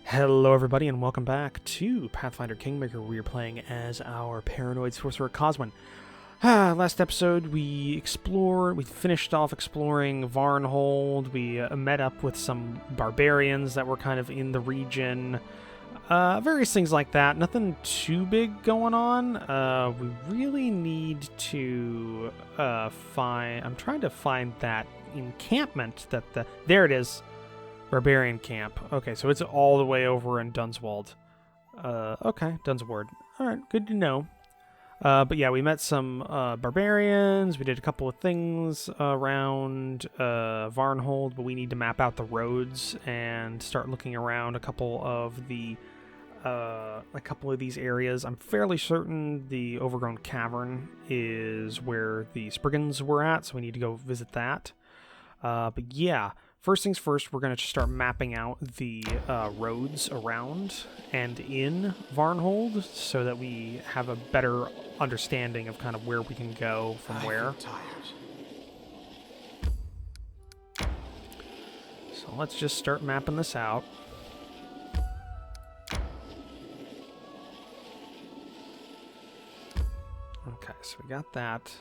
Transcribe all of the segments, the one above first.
Hello everybody and welcome back to Pathfinder Kingmaker, where we are playing as our paranoid sorcerer Coswin. Last episode we finished off exploring Varnhold. We met up with some barbarians that were kind of in the region. Various things like that. Nothing too big going on. We really need to I'm trying to find that encampment there it is. Barbarian Camp. Okay, so it's all the way over in Dunswald. Okay, Dunsward. Alright, good to know. But yeah, we met some barbarians. We did a couple of things around Varnhold, but we need to map out the roads and start looking around a couple of these areas. I'm fairly certain the Overgrown Cavern is where the Spriggans were at, so we need to go visit that. But yeah, first things first, we're going to start mapping out the roads around and in Varnhold so that we have a better understanding of kind of where we can go from where. So let's just start mapping this out. Okay, so we got that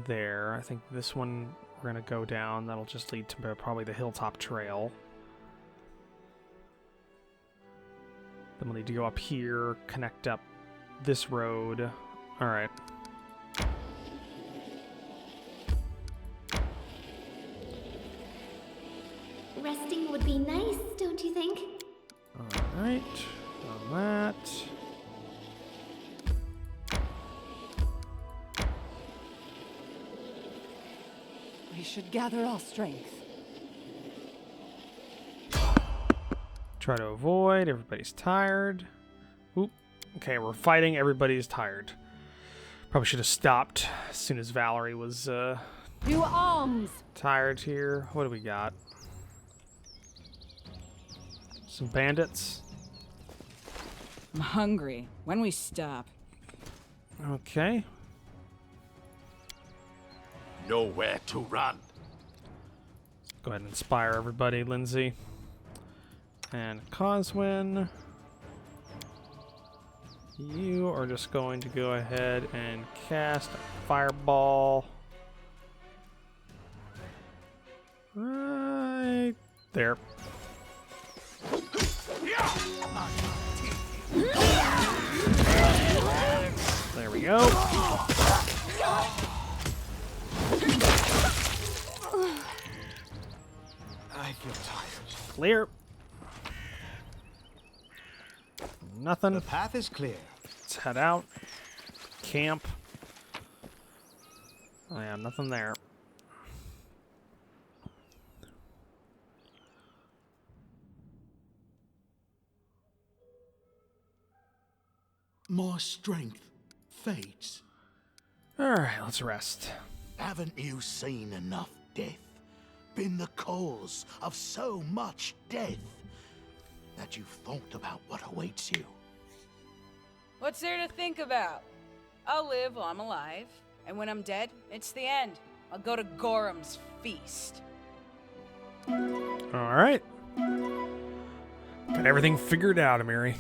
there. I think this one we're going to go down. That'll just lead to probably the Hilltop Trail. Then we'll need to go up here, connect up this road. Alright. Resting would be nice, don't you think? Alright. On that. We should gather our strength. Try to avoid. Everybody's tired. Oop. Okay, we're fighting. Everybody's tired. Probably should have stopped as soon as Valerie was To arms! tired here. What do we got? Some bandits. I'm hungry. When we stop. Okay. Nowhere to run. Go ahead and inspire everybody, Lindsay. And Coswin. You are just going to go ahead and cast a fireball. Right there. There we go. I feel tired. Clear. Nothing. The path is clear. Let's head out. Camp. Oh yeah, nothing there. My strength fades. Alright, let's rest. Haven't you seen enough death? Been the cause of so much death that you've thought about what awaits you? What's there to think about? I'll live while I'm alive, and when I'm dead, it's the end. I'll go to Gorham's feast. Alright. Got everything figured out, Amiri.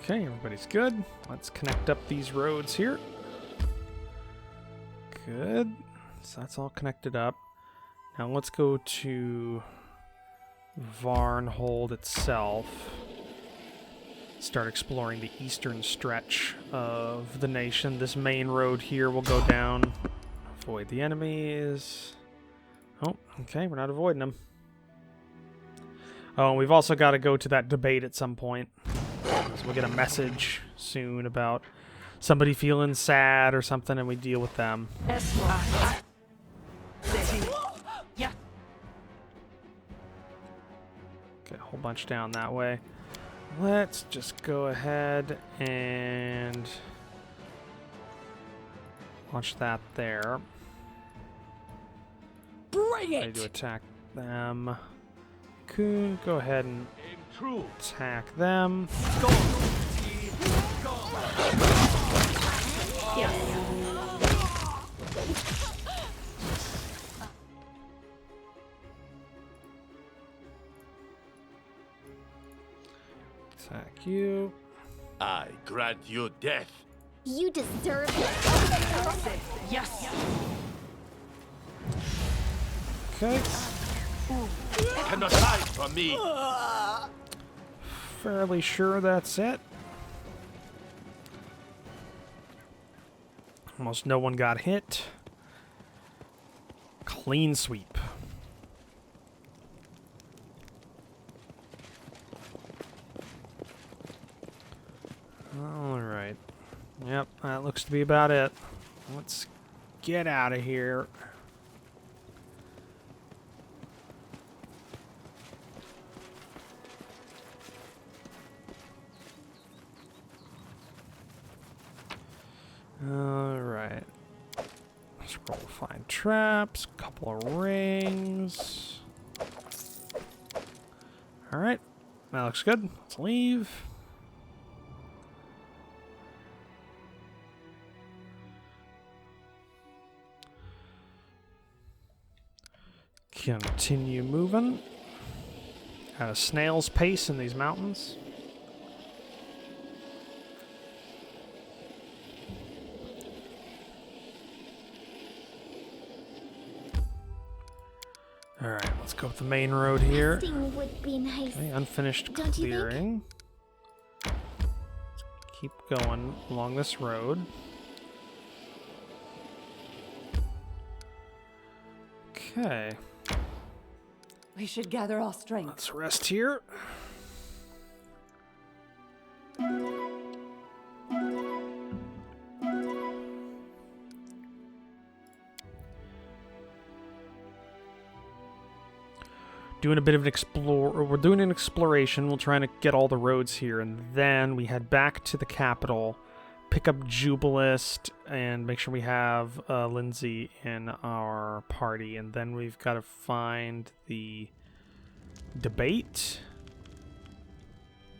Okay, everybody's good. Let's connect up these roads here. Good. So that's all connected up. Now let's go to Varnhold itself. Start exploring the eastern stretch of the nation. This main road here will go down. Avoid the enemies. Oh, okay, we're not avoiding them. Oh, and we've also got to go to that debate at some point. So we'll get a message soon about somebody feeling sad or something, and we deal with them. Yeah. Okay, a whole bunch down that way. Let's just go ahead and launch that there. Bring Ready to attack them. Coon, go ahead and attack them. Yes. Attack you. I grant you death. You deserve it. Yes! Okay. Cannot hide from me. Fairly sure that's it. Almost no one got hit. Clean sweep. Alright. Yep, that looks to be about it. Let's get out of here. Alright. Let's roll find traps, couple of rings. Alright. That looks good. Let's leave. Continue moving at a snail's pace in these mountains. Alright, let's go up the main road here. Resting would be nice. Okay, unfinished Don't you think? clearing. Let's keep going along this road. Okay, We should gather our strength. let's rest here. Doing a bit of an we're doing an exploration. We'll try to get all the roads here, and then we head back to the capital, pick up Jubilist, and make sure we have Lindsay in our party. And then we've got to find the debate,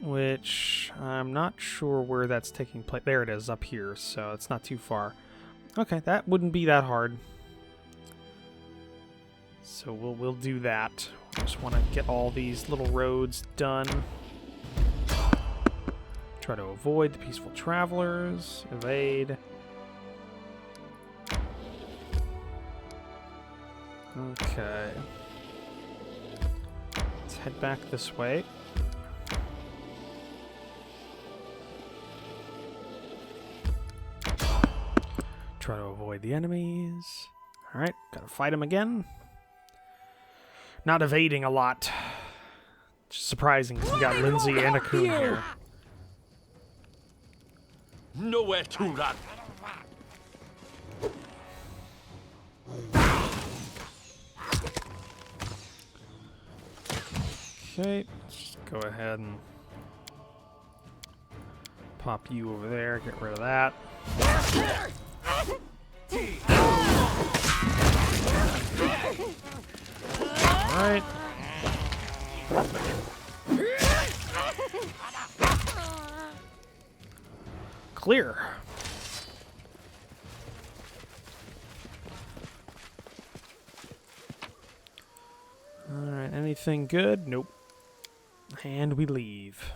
which I'm not sure where that's taking place. There it is, up here, so it's not too far. Okay, that wouldn't be that hard. So we'll do that. Just want to get all these little roads done. Try to avoid the peaceful travelers. Evade. Okay. Let's head back this way. Try to avoid the enemies. Alright, gotta fight them again. Not evading a lot. Just surprising because we got Lindsay and a coon here. Nowhere to run. Okay, let's just go ahead and pop you over there, get rid of that. Alright. Clear. Alright, anything good? Nope. And we leave.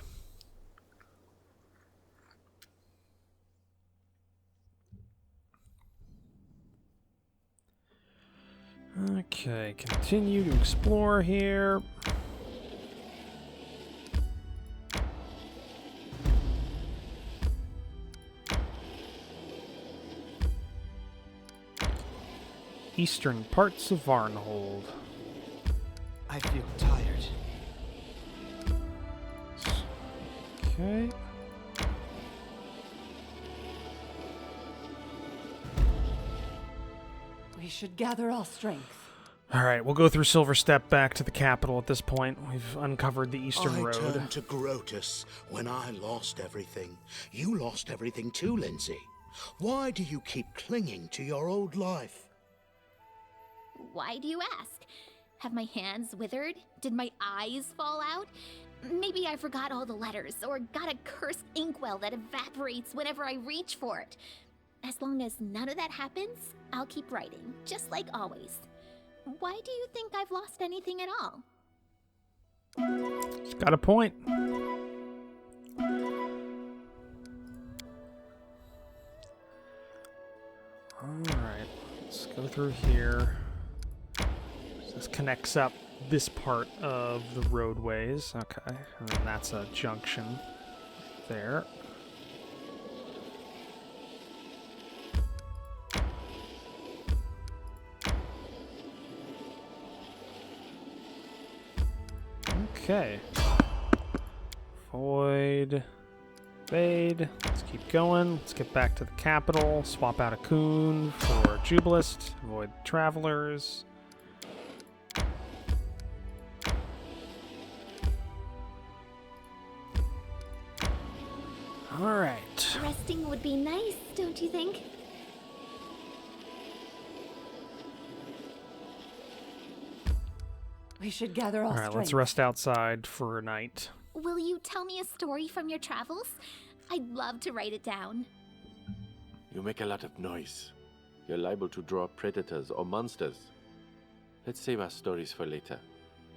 Okay, continue to explore here. Eastern parts of Varnhold. I feel tired. Okay. We should gather our strength. Alright, we'll go through Silver Step back to the capital at this point. We've uncovered the Eastern I Road. turned to Grotus when I lost everything. You lost everything too, Lindsay. Why do you keep clinging to your old life? Why do you ask? Have my hands withered? Did my eyes fall out? Maybe I forgot all the letters, or got a cursed inkwell that evaporates whenever I reach for it. As long as none of that happens, I'll keep writing, just like always. Why do you think I've lost anything at all? She's got a point. Go through here. This connects up this part of the roadways. Okay, and then that's a junction there. Okay. Void. Fade. Let's keep going. Let's get back to the capital. Swap out a coon for Jubilist. Avoid travelers. Alright. Resting would be nice, don't you think? We should gather our Alright, strength. let's rest outside for a night. Will you tell me a story from your travels? I'd love to write it down. You make a lot of noise. You're liable to draw predators or monsters. Let's save our stories for later,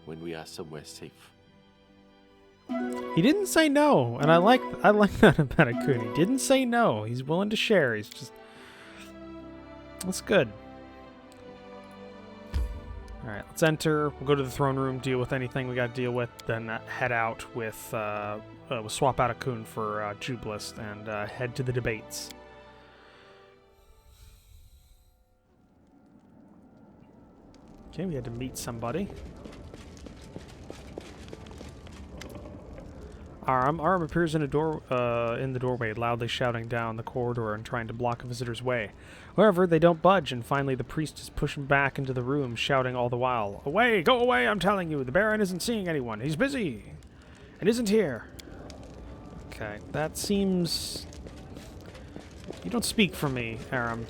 when we are somewhere safe. He didn't say no, and I like that about a coon. He didn't say no. He's willing to share. He's just... That's good. Alright, let's enter. We'll go to the throne room, deal with anything we got to deal with, then head out with... we'll swap out a coon for Jubilist and head to the debates. Okay, we had to meet somebody. Aram appears in the doorway, loudly shouting down the corridor and trying to block a visitor's way. However, they don't budge, and finally the priest is pushing back into the room, shouting all the while, "Away! Go away, I'm telling you! The Baron isn't seeing anyone! He's busy! And isn't here!" Okay, that seems... You don't speak for me, Aram.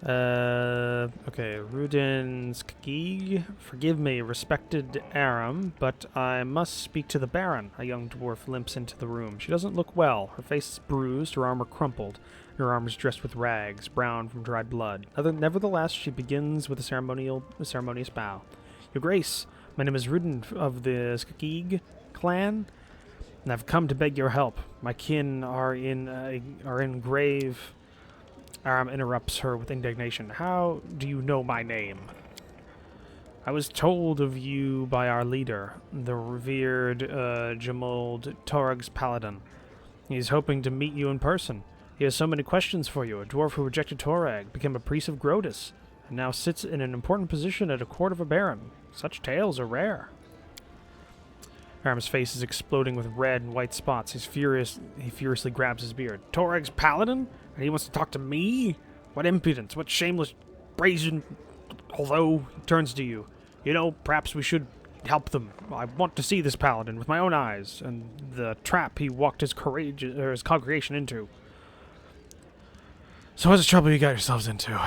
Okay, Rudin Skagig. Forgive me, respected Aram, but I must speak to the Baron. A young dwarf limps into the room. She doesn't look well. Her face is bruised, her armor crumpled, and her armor is dressed with rags, brown from dried blood. Nevertheless, she begins with a ceremonious bow. Your Grace, my name is Rudin of the Skagig clan, and I've come to beg your help. My kin are in grave... Aram interrupts her with indignation. How do you know my name? I was told of you by our leader, the revered Jamold Torug's paladin. He is hoping to meet you in person. He has so many questions for you. A dwarf who rejected Torag, became a priest of Grodus, and now sits in an important position at a court of a baron. Such tales are rare. Aram's face is exploding with red and white spots. He furiously grabs his beard. Torag's paladin? And he wants to talk to me? What impudence, what shameless, brazen... Although, he turns to you. You know, perhaps we should help them. I want to see this paladin with my own eyes, and the trap he walked his congregation into. So what's the trouble you got yourselves into?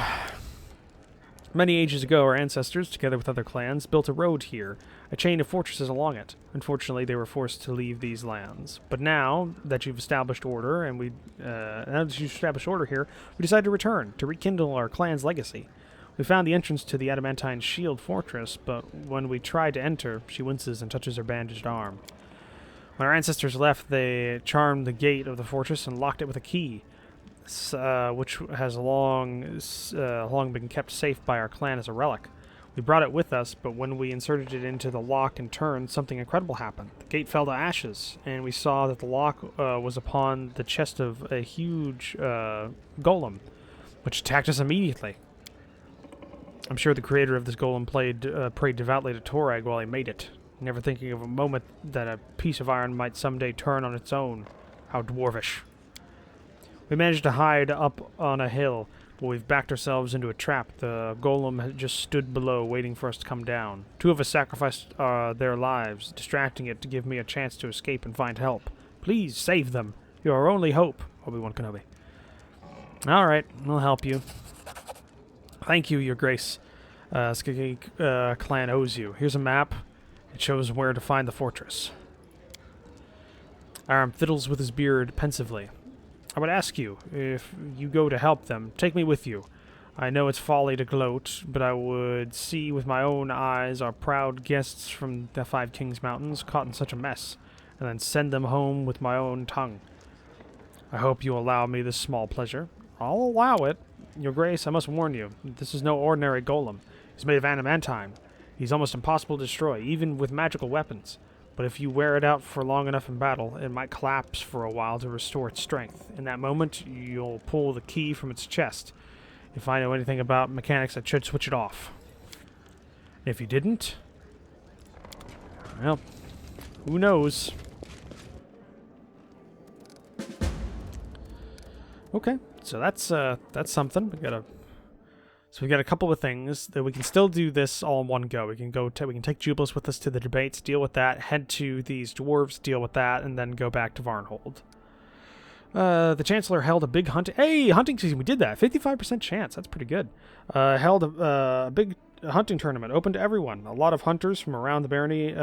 Many ages ago, our ancestors, together with other clans, built a road here, a chain of fortresses along it. Unfortunately, they were forced to leave these lands. But now that you've established order, here, we decided to return, to rekindle our clan's legacy. We found the entrance to the Adamantine Shield Fortress, but when we tried to enter, she winces and touches her bandaged arm. When our ancestors left, they charmed the gate of the fortress and locked it with a key, which has long been kept safe by our clan as a relic. We brought it with us, but when we inserted it into the lock and turned, something incredible happened. The gate fell to ashes, and we saw that the lock was upon the chest of a huge golem, which attacked us immediately. I'm sure the creator of this golem prayed devoutly to Torag while he made it, never thinking of a moment that a piece of iron might someday turn on its own. How dwarvish. We managed to hide up on a hill, but we've backed ourselves into a trap. The golem had just stood below, waiting for us to come down. 2 of us sacrificed their lives, distracting it to give me a chance to escape and find help. Please, save them. You're our only hope, Obi-Wan Kenobi. Alright, I'll help you. Thank you, Your Grace. Skagig clan owes you. Here's a map. It shows where to find the fortress. Aram fiddles with his beard pensively. I would ask you, if you go to help them, take me with you. I know it's folly to gloat, but I would see with my own eyes our proud guests from the 5 Kings Mountains caught in such a mess, and then send them home with my own tongue. I hope you allow me this small pleasure. I'll allow it. Your Grace, I must warn you, this is no ordinary golem. He's made of adamantine. He's almost impossible to destroy, even with magical weapons. But if you wear it out for long enough in battle, it might collapse for a while to restore its strength. In that moment, you'll pull the key from its chest. If I know anything about mechanics, I should switch it off. If you didn't, well, who knows? Okay, so that's something. We got a couple of things that we can still do this all in one go. We can take Jubilis with us to the debates, deal with that, head to these dwarves, deal with that, and then go back to Varnhold. The Chancellor held a big hunting season. We did that. 55% chance. That's pretty good. Held a big hunting tournament, open to everyone. A lot of hunters from around the barony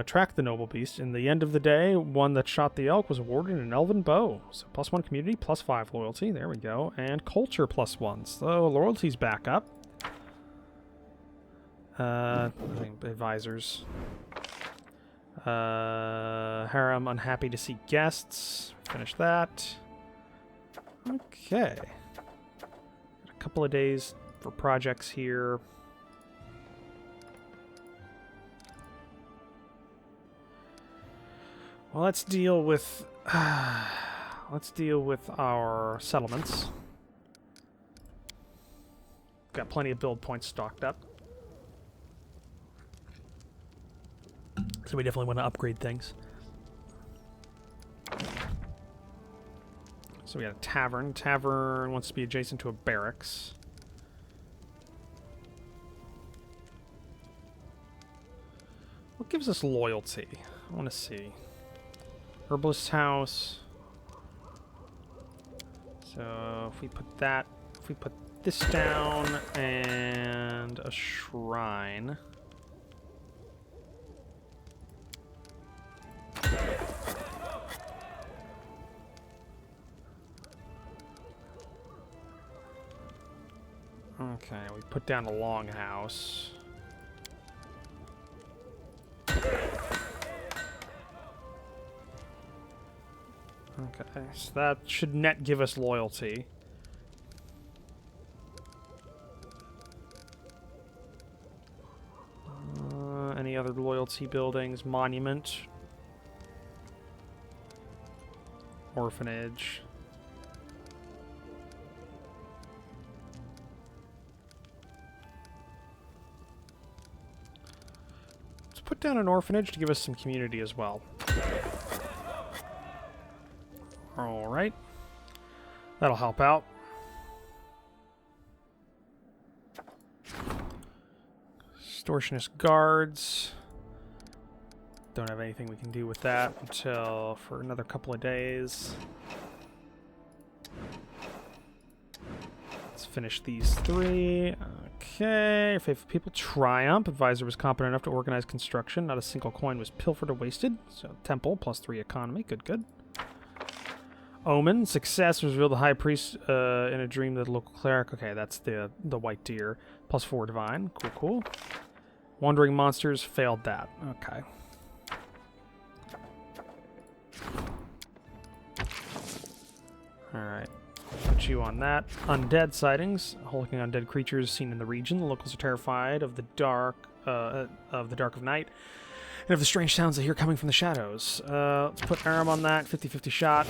tracked the noble beast. In the end of the day, one that shot the elk was awarded an elven bow. So +1 community, +5 loyalty. There we go. And culture +1. So loyalty's back up. I think advisors. Harem, unhappy to see guests. Finish that. Okay. Got a couple of days for projects here. Well, let's deal with our settlements. Got plenty of build points stocked up. So we definitely want to upgrade things. So we got a tavern. Tavern wants to be adjacent to a barracks. What gives us loyalty? I want to see. Herbalist's house. So if we put this down and a shrine. Okay, we put down a longhouse. Okay, so that should net give us loyalty. Any other loyalty buildings? Monument. Orphanage. Let's put down an orphanage to give us some community as well. Alright. That'll help out. Extortionist guards. Don't have anything we can do with that until for another couple of days. Let's finish these three. Okay. Faithful people. Triumph. Advisor was competent enough to organize construction. Not a single coin was pilfered or wasted. So temple, +3 economy. Good, good. Omen. Success was revealed the high priest in a dream that the local cleric. Okay, that's the white deer. +4 divine. Cool, cool. Wandering monsters. Failed that. Okay. Alright. Put you on that. Undead sightings. Hulking undead creatures seen in the region. The locals are terrified of the dark of night. And of the strange sounds they hear coming from the shadows. Let's put Aram on that. 50-50 shot.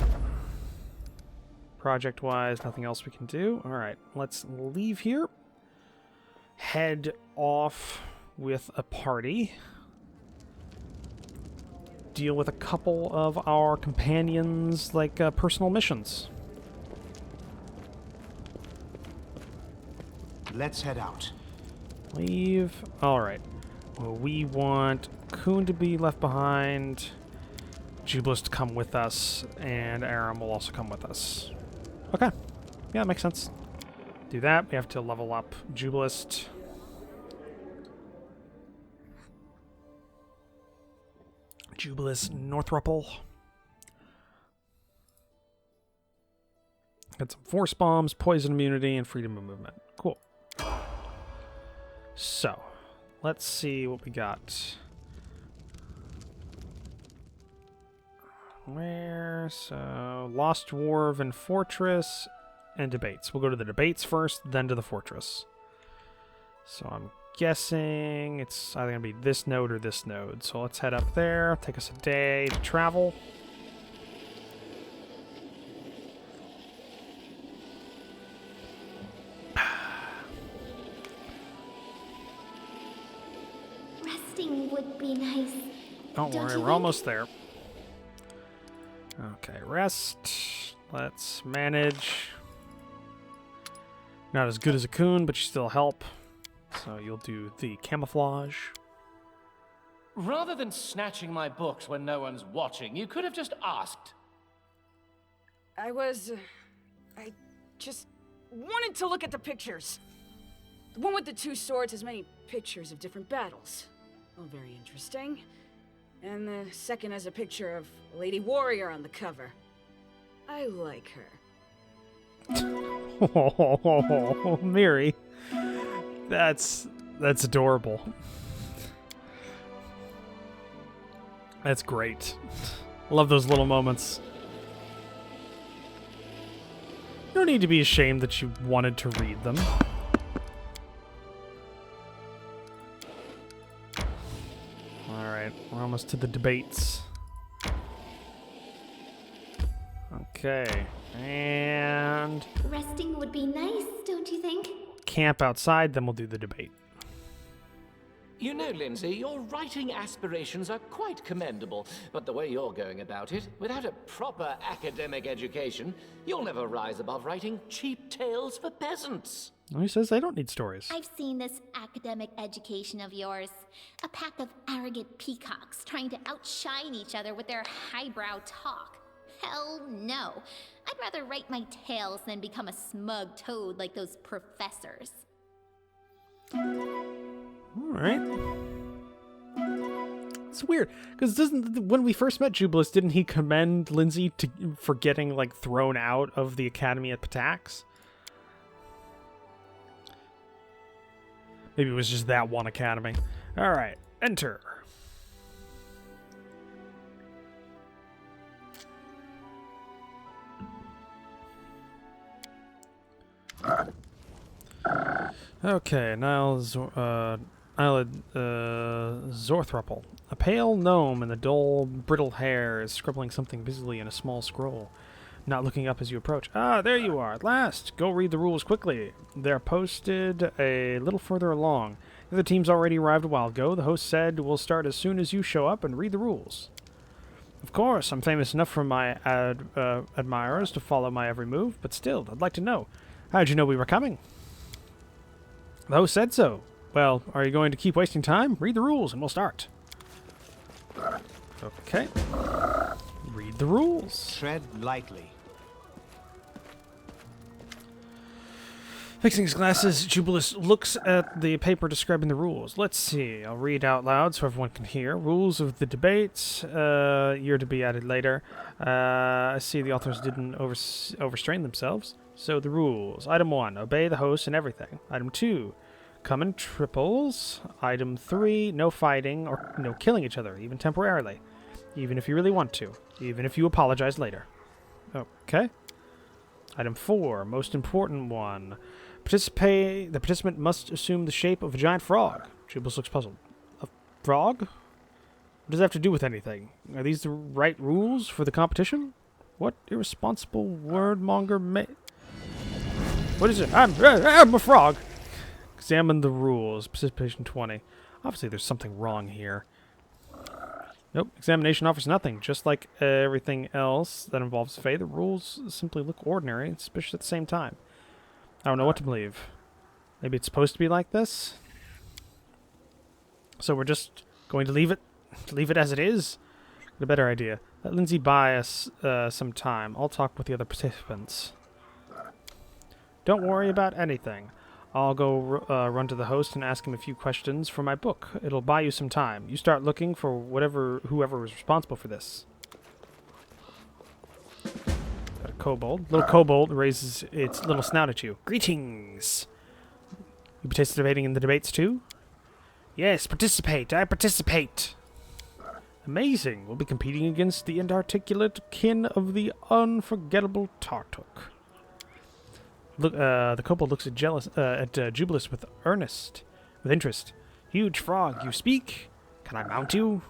Project-wise, nothing else we can do. Alright, let's leave here. Head off with a party. Deal with a couple of our companions, like personal missions. Let's head out. Leave. Alright. Well, we want Kuhn to be left behind, Jubilis to come with us, and Aram will also come with us. Okay. Yeah, that makes sense. Do that. We have to level up Jubilis. Jubilis Northruple. Got some force bombs, poison immunity, and freedom of movement. Cool. So, let's see what we got. Where? So, Lost Dwarven Fortress and debates. We'll go to the debates first, then to the fortress. So I'm guessing it's either going to be this node or this node. So let's head up there. Take us a day to travel. Resting would be nice. Don't worry, we're almost there. Okay, rest. Let's manage. Not as good as a coon, but you still help. So you'll do the camouflage. Rather than snatching my books when no one's watching, you could have just asked. I just wanted to look at the pictures. The one with the two swords has many pictures of different battles. Oh, very interesting. And the second has a picture of a lady warrior on the cover. I like her. Oh, Miri. That's adorable. That's great. Love those little moments. You don't need to be ashamed that you wanted to read them. Alright, we're almost to the debates. Okay, and... Resting would be nice, don't you think? camp outside, then we'll do the debate. You know, Lindsay, your writing aspirations are quite commendable, but the way you're going about it, without a proper academic education, you'll never rise above writing cheap tales for peasants. He says they don't need stories. I've seen this academic education of yours. A pack of arrogant peacocks trying to outshine each other with their highbrow talk. Hell no. I'd rather write my tales than become a smug toad like those professors. Alright. It's weird, because when we first met Jubilus, didn't he commend Lindsay for getting, like, thrown out of the academy at Patax? Maybe it was just that one academy. Alright, enter. Okay, Zorthruppel. A pale gnome in the dull, brittle hair is scribbling something busily in a small scroll. Not looking up as you approach. Ah, there you are, at last! Go read the rules quickly. They're posted a little further along. The other team's already arrived a while ago. The host said we'll start as soon as you show up and read the rules. Of course, I'm famous enough for my admirers to follow my every move, but still, I'd like to know. How'd you know we were coming? The host said so. Well, are you going to keep wasting time? Read the rules and we'll start. Okay. Read the rules. Tread lightly. Fixing his glasses, Jubilus looks at the paper describing the rules. Let's see. I'll read out loud so everyone can hear. Rules of the debates. You're to be added later. I see the authors didn't overstrain themselves. So the rules. Item 1, obey the host and everything. Item 2, come in triples. Item 3, no fighting or no killing each other, even temporarily. Even if you really want to. Even if you apologize later. Okay. Item 4, most important one. The participant must assume the shape of a giant frog. Jubilus looks puzzled. A frog? What does that have to do with anything? Are these the right rules for the competition? What irresponsible wordmonger may... What is it? I'm a frog. Examine the rules. Participation 20. Obviously, there's something wrong here. Nope. Examination offers nothing. Just like everything else that involves Fae, the rules simply look ordinary and suspicious at the same time. I don't know what to believe. Maybe it's supposed to be like this? So we're just going to leave it as it is? Get a better idea. Let Lindsay buy us some time. I'll talk with the other participants. Don't worry about anything. I'll go run to the host and ask him a few questions for my book. It'll buy you some time. You start looking for whoever was responsible for this. Got a kobold. Little kobold raises its little snout at you. Greetings! You participating in the debates too? Yes, participate. I participate. Amazing. We'll be competing against the inarticulate kin of the unforgettable Tartuk. Look, the kobold looks at Jubilus with interest. Huge frog, you speak? Can I mount you?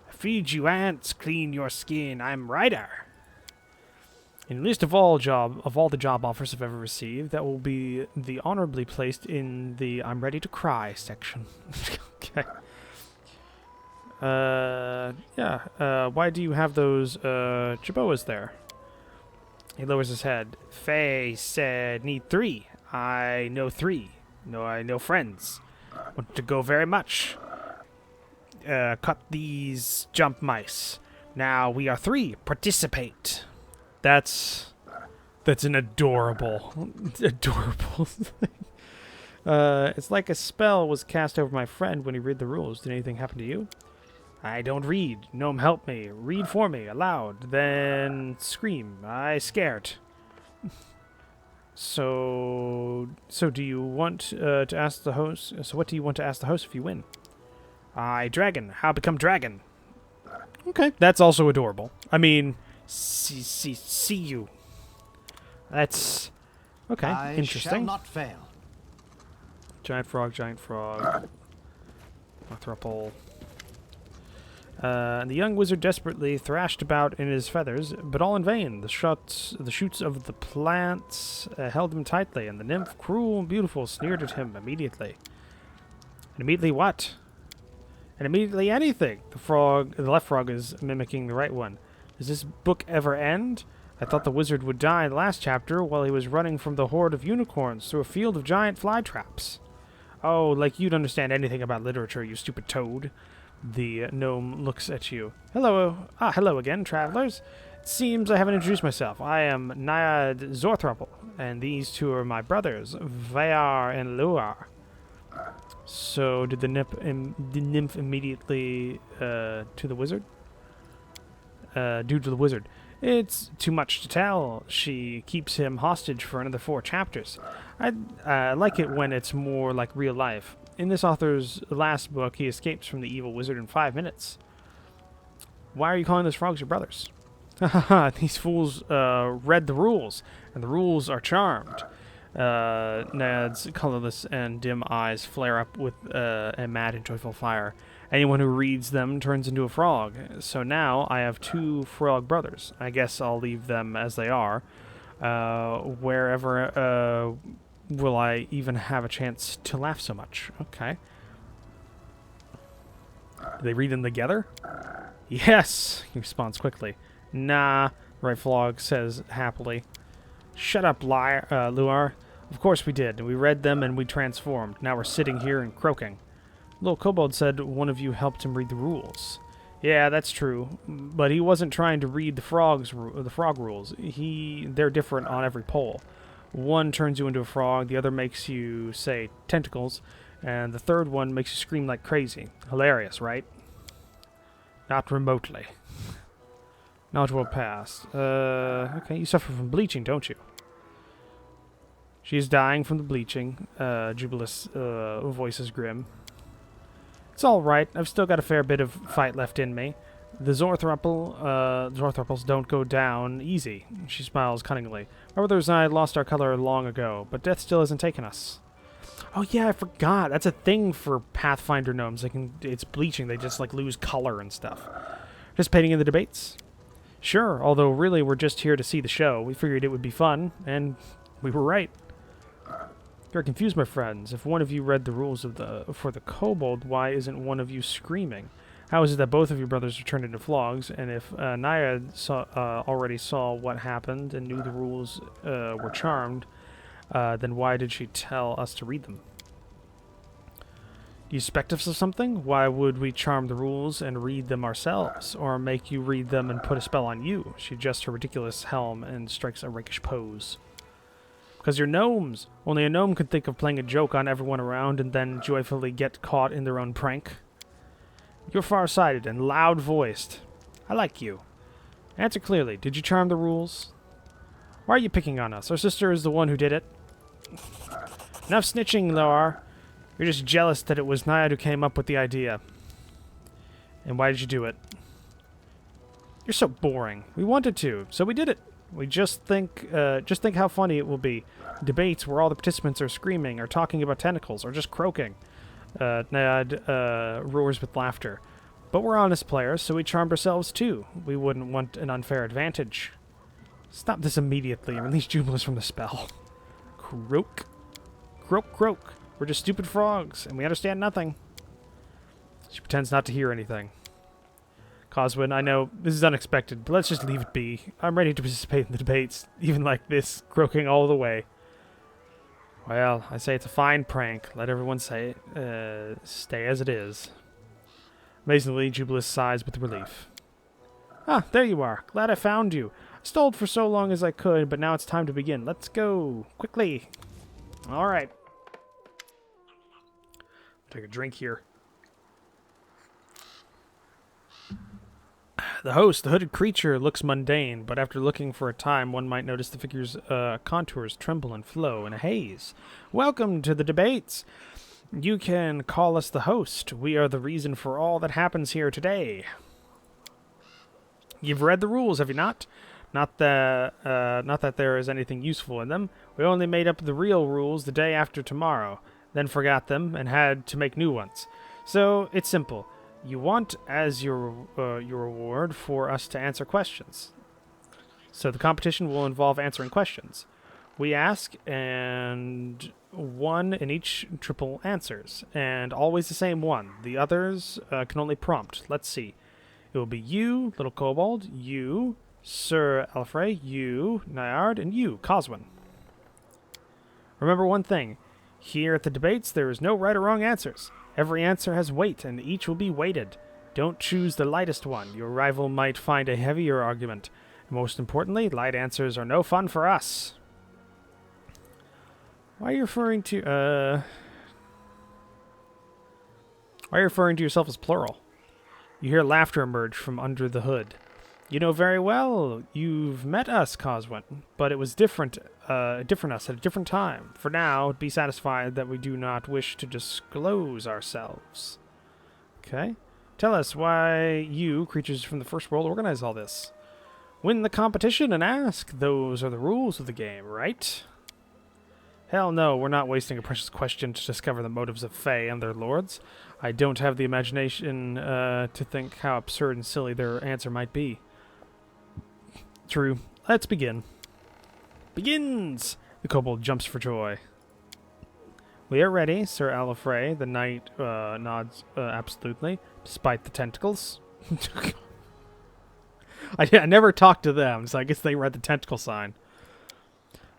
I feed you ants, clean your skin. I'm rider. In the list of all the job offers I've ever received, that will be the honorably placed in the I'm ready to cry section. Okay. Why do you have those Jaboas there? He lowers his head. Faye said, need 3. I know 3. No, I know friends. Want to go very much. Cut these jump mice. Now we are 3. Participate. That's an adorable thing. It's like a spell was cast over my friend when he read the rules. Did anything happen to you? I don't read. Gnome, help me. Read for me, aloud. Then scream. I scared. So do you want to ask the host? So what do you want to ask the host if you win? Dragon. How become dragon? Okay, that's also adorable. I mean, see you. That's okay. Interesting. I shall not fail. Giant frog. Northruple. And the young wizard desperately thrashed about in his feathers, but all in vain. The shoots of the plants held him tightly, and the nymph, cruel and beautiful, sneered at him immediately. And immediately what? And immediately anything. The left frog is mimicking the right one. Does this book ever end? I thought the wizard would die in the last chapter while he was running from the horde of unicorns through a field of giant fly traps. Oh, like you'd understand anything about literature, you stupid toad. The gnome looks at you. Hello again, travelers. It seems I haven't introduced myself. I am Naiad Zorthruple, and these 2 are my brothers, Vayar and Luar. So, did the nymph immediately to the wizard? Due to the wizard. It's too much to tell. She keeps him hostage for another 4 chapters. I like it when it's more like real life. In this author's last book, he escapes from the evil wizard in 5 minutes. Why are you calling those frogs your brothers? Haha, these fools read the rules, and the rules are charmed. Nad's colorless and dim eyes flare up with a mad and joyful fire. Anyone who reads them turns into a frog. So now I have 2 frog brothers. I guess I'll leave them as they are. Wherever will I even have a chance to laugh so much? Okay. Do they read them together? Yes, he responds quickly. Nah, right frog says happily. Shut up, Luar. Of course we did. We read them and we transformed. Now we're sitting here and croaking. Little Kobold said one of you helped him read the rules. Yeah, that's true. But he wasn't trying to read the frog rules. They're different on every pole. One turns you into a frog, the other makes you say tentacles, and the third one makes you scream like crazy. Hilarious, right? Not remotely. Knowledge will pass. Okay, you suffer from bleaching, don't you? She's dying from the bleaching. Jubilus voice is grim. It's alright. I've still got a fair bit of fight left in me. The Zorthruples don't go down easy. She smiles cunningly. My brothers and I lost our color long ago, but death still hasn't taken us. Oh yeah, I forgot. That's a thing for Pathfinder gnomes. It's bleaching. They just lose color and stuff. Participating in the debates? Sure, although really we're just here to see the show. We figured it would be fun, and we were right. You're confused, my friends. If one of you read the rules for the kobold, why isn't one of you screaming? How is it that both of your brothers are turned into flogs? And if Naiad already saw what happened and knew the rules were charmed, then why did she tell us to read them? Do you suspect us of something? Why would we charm the rules and read them ourselves, or make you read them and put a spell on you? She adjusts her ridiculous helm and strikes a rakish pose. Because you're gnomes. Only a gnome could think of playing a joke on everyone around and then joyfully get caught in their own prank. You're far-sighted and loud-voiced. I like you. Answer clearly. Did you charm the rules? Why are you picking on us? Our sister is the one who did it. Enough snitching, Loar. You're just jealous that it was Naiad who came up with the idea. And why did you do it? You're so boring. We wanted to, so we did it. We just think how funny it will be. Debates where all the participants are screaming, or talking about tentacles, or just croaking. Nad roars with laughter. But we're honest players, so we charmed ourselves too. We wouldn't want an unfair advantage. Stop this immediately and release Jubilus from the spell. Croak. Croak, croak. We're just stupid frogs, and we understand nothing. She pretends not to hear anything. Coswin, I know this is unexpected, but let's just leave it be. I'm ready to participate in the debates, even like this, croaking all the way. Well, I say it's a fine prank. Let everyone say stay as it is. Amazingly, Jubilus sighs with relief. Ah, there you are. Glad I found you. I stalled for so long as I could, but now it's time to begin. Let's go. Quickly. All right. Take a drink here. The host, the hooded creature, looks mundane, but after looking for a time, one might notice the figure's contours tremble and flow in a haze. Welcome to the debates. You can call us the host. We are the reason for all that happens here today. You've read the rules, have you not? Not that there is anything useful in them. We only made up the real rules the day after tomorrow, then forgot them and had to make new ones. So it's simple. You want as your reward for us to answer questions. So the competition will involve answering questions. We ask, and one in each triple answers, and always the same one. The others can only prompt. Let's see. It will be you, Little Kobold, you, Sir Alfred, you, Nyard, and you, Coswin. Remember one thing. Here at the debates, there is no right or wrong answers. Every answer has weight, and each will be weighted. Don't choose the lightest one. Your rival might find a heavier argument. And most importantly, light answers are no fun for us. Why are you referring to yourself as plural? You hear laughter emerge from under the hood. You know very well. You've met us, Coswin, but it was different us at a different time. For now, be satisfied that we do not wish to disclose ourselves. Okay. Tell us why you, creatures from the first world, organize all this. Win the competition and ask. Those are the rules of the game, right? Hell no, we're not wasting a precious question to discover the motives of Fae and their lords. I don't have the imagination to think how absurd and silly their answer might be. True. Let's begin. Begins! The kobold jumps for joy. We are ready, Sir Alfred. The knight nods absolutely, despite the tentacles. I never talked to them, so I guess they read the tentacle sign.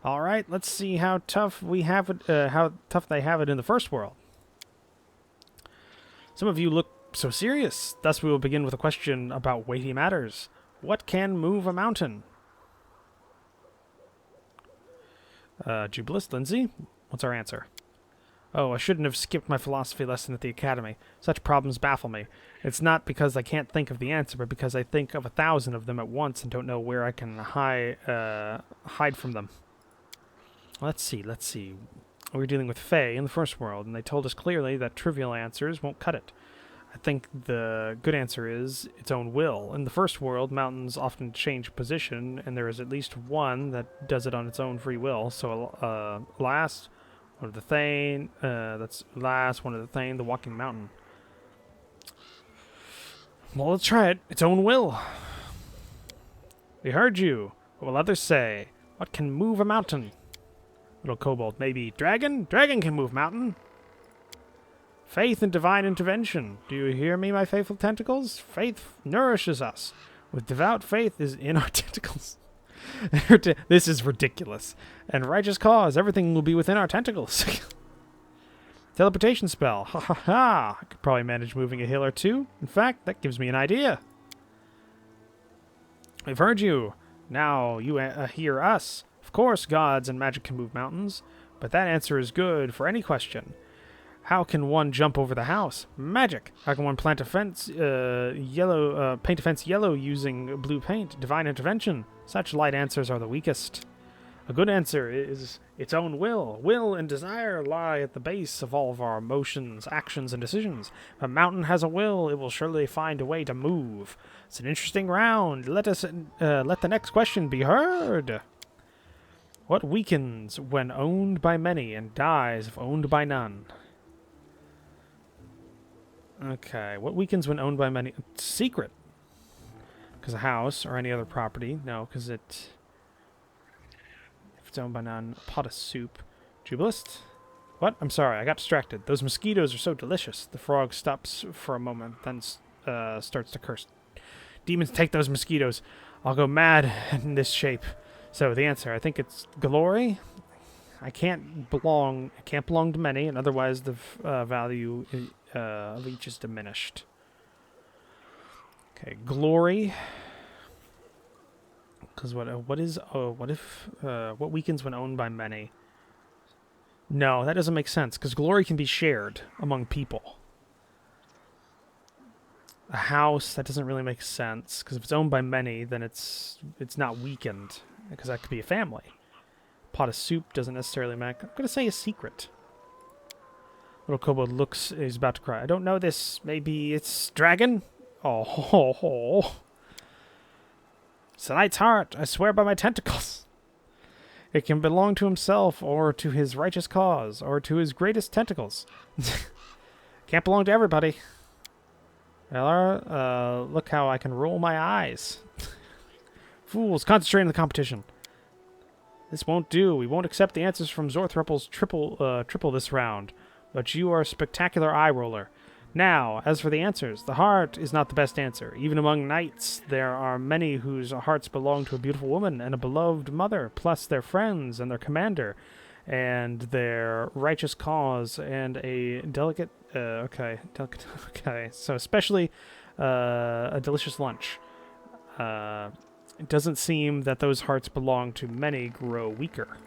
All right, let's see how tough we have it. How tough they have it in the first world. Some of you look so serious. Thus, we will begin with a question about weighty matters. What can move a mountain? Jubilus, Lindsay, what's our answer? Oh, I shouldn't have skipped my philosophy lesson at the academy. Such problems baffle me. It's not because I can't think of the answer, but because I think of 1,000 of them at once and don't know where I can hide from them. Let's see. We're dealing with Fae in the first world, and they told us clearly that trivial answers won't cut it. I think the good answer is its own will. In the first world, mountains often change position, and there is at least one that does it on its own free will. So, last one of the Thane, the walking mountain. Well, let's try it. Its own will. We heard you. What will others say? What can move a mountain? Little kobold, maybe dragon? Dragon can move mountain. Faith and divine intervention. Do you hear me, my faithful tentacles? Faith nourishes us. With devout faith is in our tentacles. This is ridiculous. And righteous cause, everything will be within our tentacles. Teleportation spell. Ha ha ha. I could probably manage moving a hill or two. In fact, that gives me an idea. We've heard you. Now you hear us. Of course, gods and magic can move mountains, but that answer is good for any question. How can one jump over the house? Magic. How can one plant a fence paint a fence yellow using blue paint? Divine intervention. Such light answers are the weakest. A good answer is its own will. Will and desire lie at the base of all of our emotions, actions, and decisions. If a mountain has a will, it will surely find a way to move. It's an interesting round. Let the next question be heard. What weakens when owned by many and dies if owned by none? Okay, what weakens when owned by many? Secret. Because a house or any other property. No, because if it's owned by none. A pot of soup. Jubilist? What? I'm sorry, I got distracted. Those mosquitoes are so delicious. The frog stops for a moment, then starts to curse. Demons, take those mosquitoes. I'll go mad in this shape. So the answer, I think it's glory. I can't belong to many, and otherwise the value of each is diminished. Okay, glory. Because what weakens when owned by many? No, that doesn't make sense. Because glory can be shared among people. A house, that doesn't really make sense. Because if it's owned by many, then it's not weakened. Because that could be a family. Pot of soup doesn't necessarily make... I'm going to say a secret. Little kobold looks... He's about to cry. I don't know this. Maybe it's dragon? Oh. It's a knight's heart. I swear by my tentacles. It can belong to himself, or to his righteous cause, or to his greatest tentacles. Can't belong to everybody. Look how I can roll my eyes. Fools, concentrate on the competition. This won't do. We won't accept the answers from Zorthrupel's triple this round. But you are a spectacular eye roller. Now, as for the answers, the heart is not the best answer. Even among knights, there are many whose hearts belong to a beautiful woman and a beloved mother, plus their friends and their commander, and their righteous cause, and a delicate... Okay. So especially a delicious lunch. It doesn't seem that those hearts belong to many grow weaker.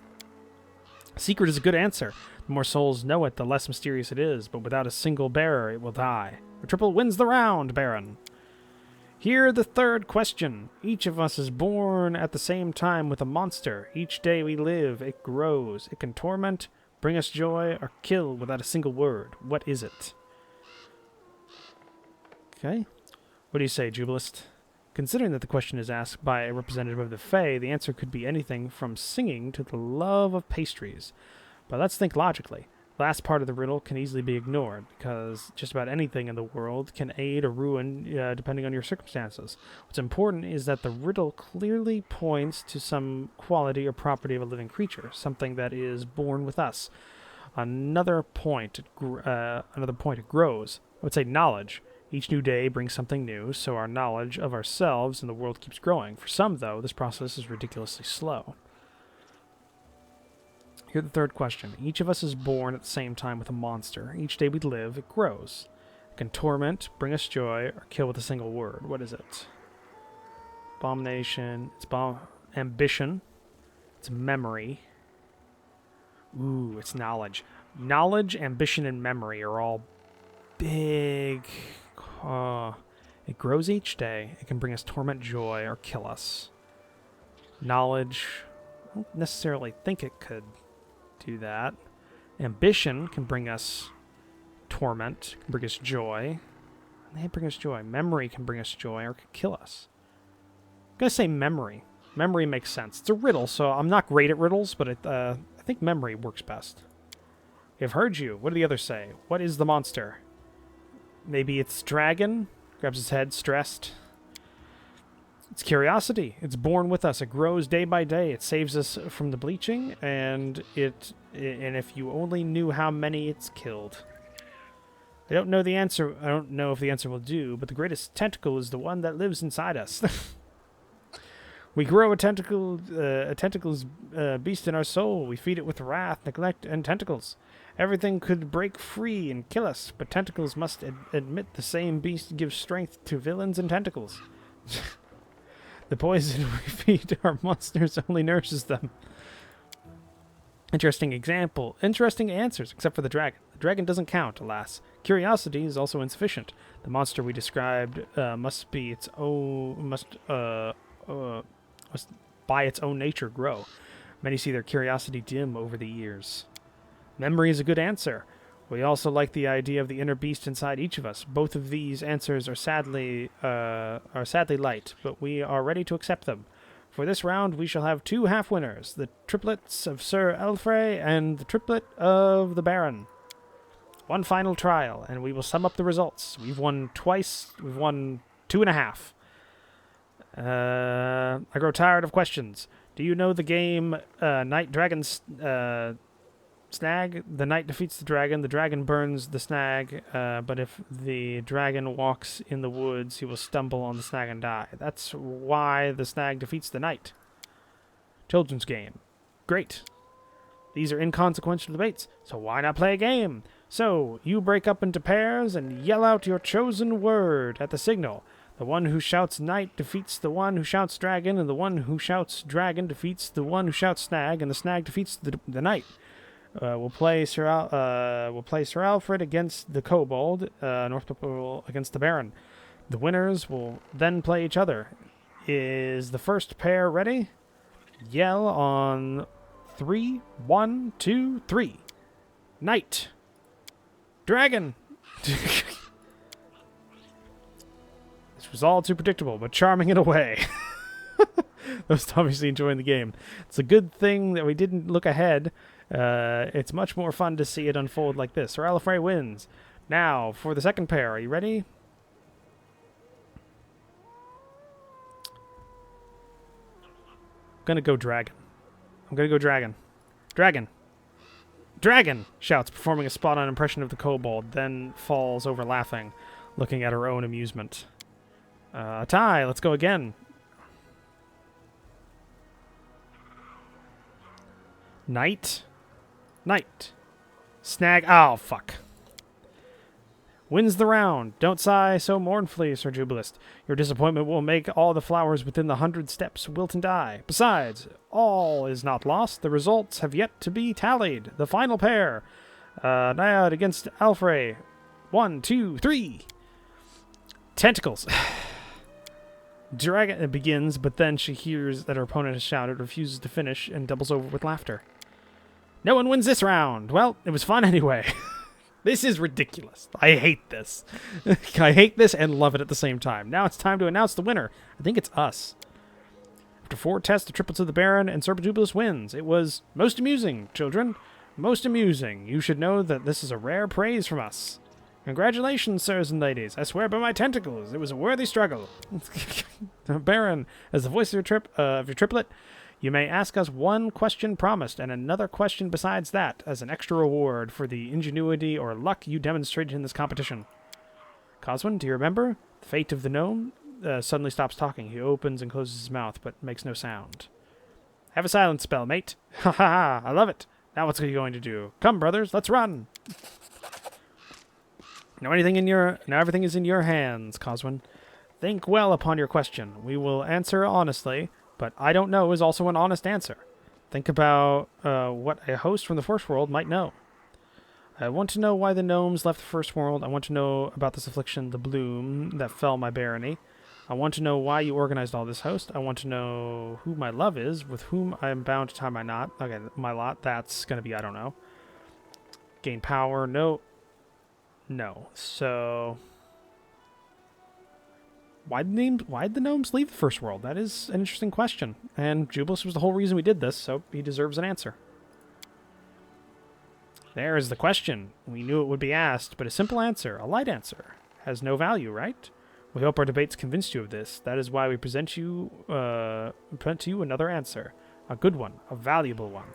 Secret is a good answer. The more souls know it, the less mysterious it is, but without a single bearer, it will die. The triple wins the round, Baron. Here the third question. Each of us is born at the same time with a monster. Each day we live, it grows. It can torment, bring us joy, or kill without a single word. What is it? Okay. What do you say, Jubilist? Considering that the question is asked by a representative of the Fae, the answer could be anything from singing to the love of pastries. But let's think logically. The last part of the riddle can easily be ignored, because just about anything in the world can aid or ruin depending on your circumstances. What's important is that the riddle clearly points to some quality or property of a living creature, something that is born with us. Another point, it grows. I would say knowledge. Each new day brings something new, so our knowledge of ourselves and the world keeps growing. For some, though, this process is ridiculously slow. Here's the third question. Each of us is born at the same time with a monster. Each day we live, it grows. It can torment, bring us joy, or kill with a single word. What is it? Abomination. It's ambition. It's memory. Ooh, it's knowledge. Knowledge, ambition, and memory are all big... it grows each day. It can bring us torment, joy, or kill us. Knowledge, I don't necessarily think it could do that. Ambition can bring us torment, can bring us joy. They bring us joy. Memory can bring us joy or can kill us. I'm going to say memory. Memory makes sense. It's a riddle, so I'm not great at riddles, but I think memory works best. I've heard you. What do the others say? What is the monster? Maybe it's dragon. Grabs his head, stressed. It's curiosity. It's born with us. It grows day by day. It saves us from the bleaching, and if you only knew how many it's killed. I don't know the answer. I don't know if the answer will do, but the greatest tentacle is the one that lives inside us. We grow a tentacle's beast in our soul. We feed it with wrath, neglect, and tentacles. Everything could break free and kill us, but tentacles must admit the same beast gives strength to villains and tentacles. The poison we feed our monsters only nourishes them. Interesting example. Interesting answers, except for the dragon. The dragon doesn't count, alas. Curiosity is also insufficient. The monster we described must by its own nature grow. Many see their curiosity dim over the years. Memory is a good answer. We also like the idea of the inner beast inside each of us. Both of these answers are sadly light, but we are ready to accept them. For this round, we shall have 2 half-winners, the triplets of Sir Elfrey and the triplet of the Baron. One final trial, and we will sum up the results. We've won twice. We've won 2.5. I grow tired of questions. Do you know the game Knight Dragon Snag? The knight defeats the dragon burns the snag, but if the dragon walks in the woods, he will stumble on the snag and die. That's why the snag defeats the knight. Children's game. Great. These are inconsequential debates, so why not play a game? So, you break up into pairs and yell out your chosen word at the signal. The one who shouts knight defeats the one who shouts dragon, and the one who shouts dragon defeats the one who shouts snag, and the snag defeats the knight. We'll play Sir Alfred against the Kobold, North Purple against the Baron. The winners will then play each other. Is the first pair ready? Yell on 3. 1, 2, 3. Knight. Dragon. This was all too predictable, but charming in a way. Those obviously enjoying the game. It's a good thing that we didn't look ahead. It's much more fun to see it unfold like this. Sir Alfrey wins. Now, for the second pair. Are you ready? I'm gonna go dragon. Dragon! Dragon! Shouts, performing a spot-on impression of the kobold, then falls over laughing, looking at her own amusement. A tie! Let's go again. Knight. Snag. Oh, fuck. Wins the round. Don't sigh so mournfully, Sir Jubilist. Your disappointment will make all the flowers within the 100 steps wilt and die. Besides, all is not lost. The results have yet to be tallied. The final pair. Naiad against Alfrey. 1, 2, 3. Tentacles. Dragon begins, but then she hears that her opponent has shouted, refuses to finish, and doubles over with laughter. No one wins this round. Well, it was fun anyway. This is ridiculous. I hate this. I hate this and love it at the same time. Now it's time to announce the winner. I think it's us. After 4 tests, the triplets of the Baron and Sir Jubilus wins. It was most amusing, children. Most amusing. You should know that this is a rare praise from us. Congratulations, sirs and ladies. I swear by my tentacles, it was a worthy struggle. Baron, as the voice of your triplet, you may ask us one question promised and another question besides that as an extra reward for the ingenuity or luck you demonstrated in this competition. Coswin, do you remember? The fate of the gnome suddenly stops talking. He opens and closes his mouth, but makes no sound. Have a silence spell, mate. Ha ha ha, I love it. Now what's he going to do? Come, brothers, let's run. Now everything is in your hands, Coswin. Think well upon your question. We will answer honestly, but I don't know is also an honest answer. Think about what a host from the First World might know. I want to know why the gnomes left the First World. I want to know about this affliction, the bloom that fell my barony. I want to know why you organized all this host. I want to know who my love is, with whom I am bound to tie my knot. Okay, my lot, that's going to be, I don't know. Gain power, no. So, why'd the gnomes leave the First World? That is an interesting question. And Jubilus was the whole reason we did this, so he deserves an answer. There is the question. We knew it would be asked, but a simple answer, a light answer, has no value, right? We hope our debates convinced you of this. That is why we present to you another answer. A good one, a valuable one.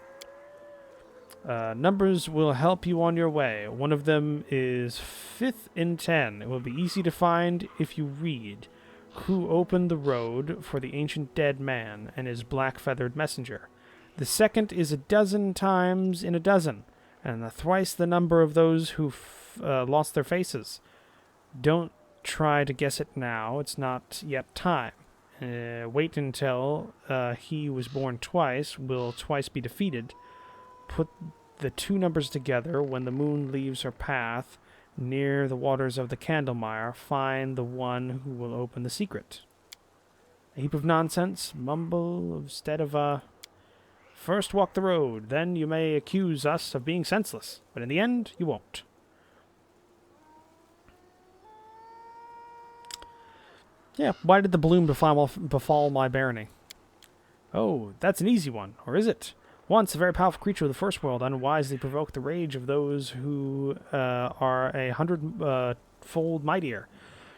Numbers will help you on your way. One of them is 5th in 10. It will be easy to find if you read. Who opened the road for the ancient dead man and his black-feathered messenger? The second is 12 times in 12, and thrice the number of those who lost their faces. Don't try to guess it now. It's not yet time. Wait until he was born twice, will twice be defeated. Put the 2 numbers together. When the moon leaves her path near the waters of the Candlemire, find the one who will open the secret. A heap of nonsense. Mumble instead of First walk the road, then you may accuse us of being senseless, but in the end, you won't. Yeah, why did the bloom befall my barony? Oh, that's an easy one, or is it? Once, a very powerful creature of the First World unwisely provoked the rage of those who are 100-fold mightier.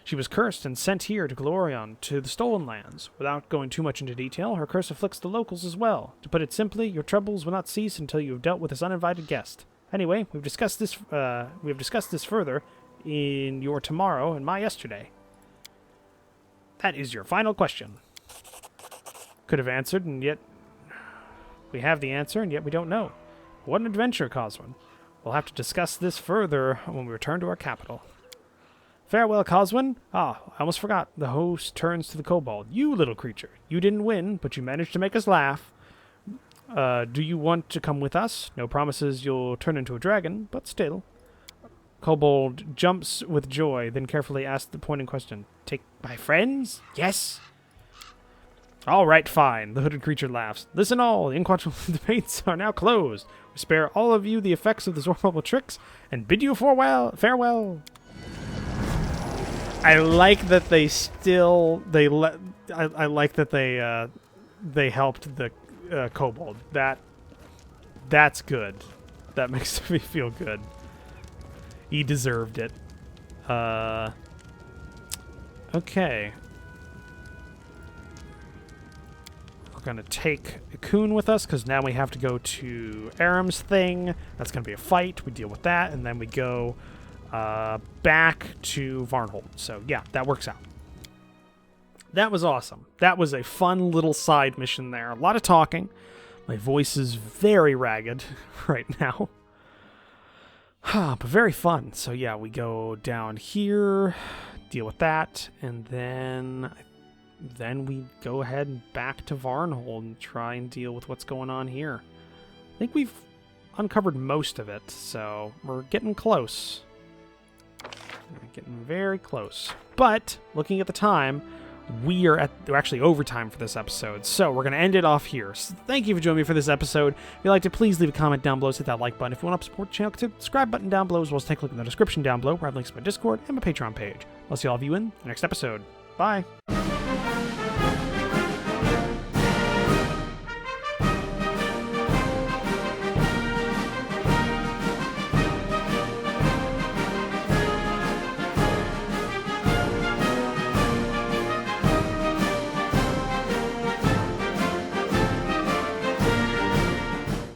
She was cursed and sent here to Glorion, to the Stolen Lands. Without going too much into detail, her curse afflicts the locals as well. To put it simply, your troubles will not cease until you have dealt with this uninvited guest. Anyway, we have discussed this further in your tomorrow and my yesterday. That is your final question. Could have answered, and yet we have the answer, and yet we don't know. What an adventure, Coswin. We'll have to discuss this further when we return to our capital. Farewell, Coswin. Ah, I almost forgot. The host turns to the kobold. You little creature. You didn't win, but you managed to make us laugh. Do you want to come with us? No promises you'll turn into a dragon, but still. Kobold jumps with joy, then carefully asks the pointing question. Take my friends? Yes? All right, fine. The hooded creature laughs. Listen all, the inquenchable debates are now closed. We spare all of you the effects of the Zormable tricks, and bid you farewell. I like that they helped the kobold. That's good. That makes me feel good. He deserved it. Okay. We're going to take Ikun with us, because now we have to go to Aram's thing. That's going to be a fight. We deal with that, and then we go back to Varnhold. So, yeah, that works out. That was awesome. That was a fun little side mission there. A lot of talking. My voice is very ragged right now. But very fun. So yeah, we go down here, deal with that, and then we go ahead and back to Varnhold and try and deal with what's going on here. I think we've uncovered most of it, so we're getting close. We're getting very close. But looking at the time, we're actually overtime for this episode, so we're going to end it off here. So thank you for joining me for this episode. If you'd like to, please leave a comment down below, hit that like button. If you want to support the channel, click the subscribe button down below, as well as take a look in the description down below, where I have links to my Discord and my Patreon page. I'll see all of you in the next episode. Bye!